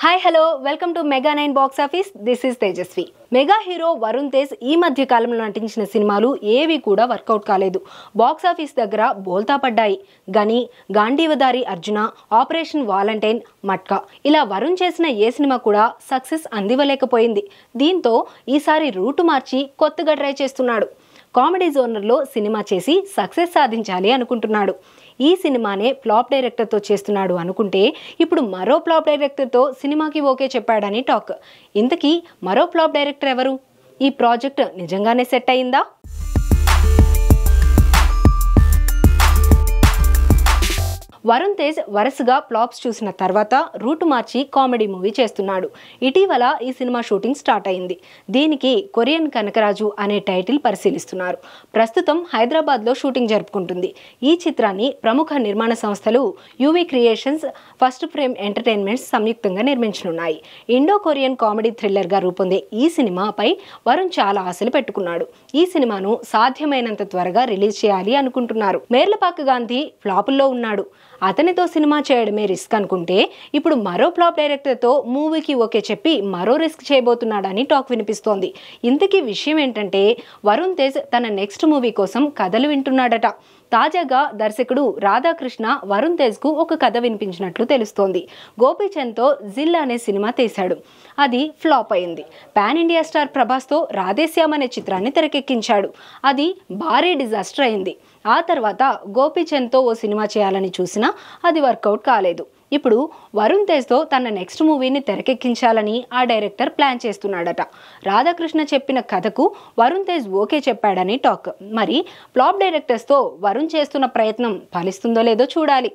Hi hello welcome to mega 9 box office. This is Tejaswi. Mega hero Varun Tej ఈ మధ్య కాలంలో నటించిన సినిమాలు ఏవి కూడా వర్కౌట్ కాలేదు. బాక్స్ ఆఫీస్ దగ్గర బోల్తా పడ్డాయి. గని, గాంధీవదారి అర్జున, ఆపరేషన్ వాలంటైన్, మట్కా ఇలా వరుణ్ చేసిన ఏ సినిమా కూడా సక్సెస్ అందివ్వలేకపోయింది. దీంతో ఈసారి రూటు మార్చి కొత్తగా ట్రై చేస్తున్నాడు. కామెడీ జోనర్లో సినిమా చేసి సక్సెస్ సాధించాలి అనుకుంటున్నాడు. ఈ సినిమానే ఫ్లాప్ డైరెక్టర్తో చేస్తున్నాడు అనుకుంటే ఇప్పుడు మరో ఫ్లాప్ డైరెక్టర్తో సినిమాకి ఓకే చెప్పాడని టాక్. ఇంతకీ మరో ఫ్లాప్ డైరెక్టర్ ఎవరు? ఈ ప్రాజెక్ట్ నిజంగానే సెట్ అయిందా? వరుణ్ తేజ్ వరుసగా ఫ్లాప్స్ చూసిన తర్వాత రూటు మార్చి కామెడీ మూవీ చేస్తున్నాడు. ఇటీవల ఈ సినిమా షూటింగ్ స్టార్ట్ అయింది. దీనికి కొరియన్ కనకరాజు అనే టైటిల్ పరిశీలిస్తున్నారు. ప్రస్తుతం హైదరాబాద్లో షూటింగ్ జరుపుకుంటుంది. ఈ చిత్రాన్ని ప్రముఖ నిర్మాణ సంస్థలు UV creations, first frame entertainments సంయుక్తంగా నిర్మించనున్నాయి. ఇండో కొరియన్ కామెడీ థ్రిల్లర్గా రూపొందే ఈ సినిమాపై వరుణ్ చాలా ఆశలు పెట్టుకున్నాడు. ఈ సినిమాను సాధ్యమైనంత త్వరగా రిలీజ్ చేయాలి అనుకుంటున్నారు. మేర్లపాక గాంధీ ఫ్లాపుల్లో ఉన్నాడు. అతనితో సినిమా చేయడమే రిస్క్ అనుకుంటే ఇప్పుడు మరో ఫ్లాప్ డైరెక్టర్తో మూవీకి ఓకే చెప్పి మరో రిస్క్ చేయబోతున్నాడని టాక్ వినిపిస్తోంది. ఇంతకీ విషయం ఏంటంటే వరుణ్ తేజ్ తన నెక్స్ట్ మూవీ కోసం కథలు వింటున్నాడట. తాజాగా దర్శకుడు రాధాకృష్ణ వరుణ్ తేజ్కు ఒక కథ వినిపించినట్లు తెలుస్తోంది. గోపీచంద్తో జిల్ అనే సినిమా తీశాడు. అది ఫ్లాప్ అయింది. పాన్ ఇండియా స్టార్ ప్రభాస్తో రాధేశ్యామ్ అనే చిత్రాన్ని తెరకెక్కించాడు. అది భారీ డిజాస్టర్ అయింది. ఆ తర్వాత గోపీచంద్తో ఓ సినిమా చేయాలని చూసినా అది వర్కౌట్ కాలేదు. ఇప్పుడు వరుణ్ తేజ్తో తన నెక్స్ట్ మూవీని తెరకెక్కించాలని ఆ డైరెక్టర్ ప్లాన్ చేస్తున్నాడట. రాధాకృష్ణ చెప్పిన కథకు వరుణ్ తేజ్ ఓకే చెప్పాడని టాక్. మరి ఫ్లాప్ డైరెక్టర్స్తో వరుణ్ చేస్తున్న ప్రయత్నం ఫలిస్తుందో లేదో చూడాలి.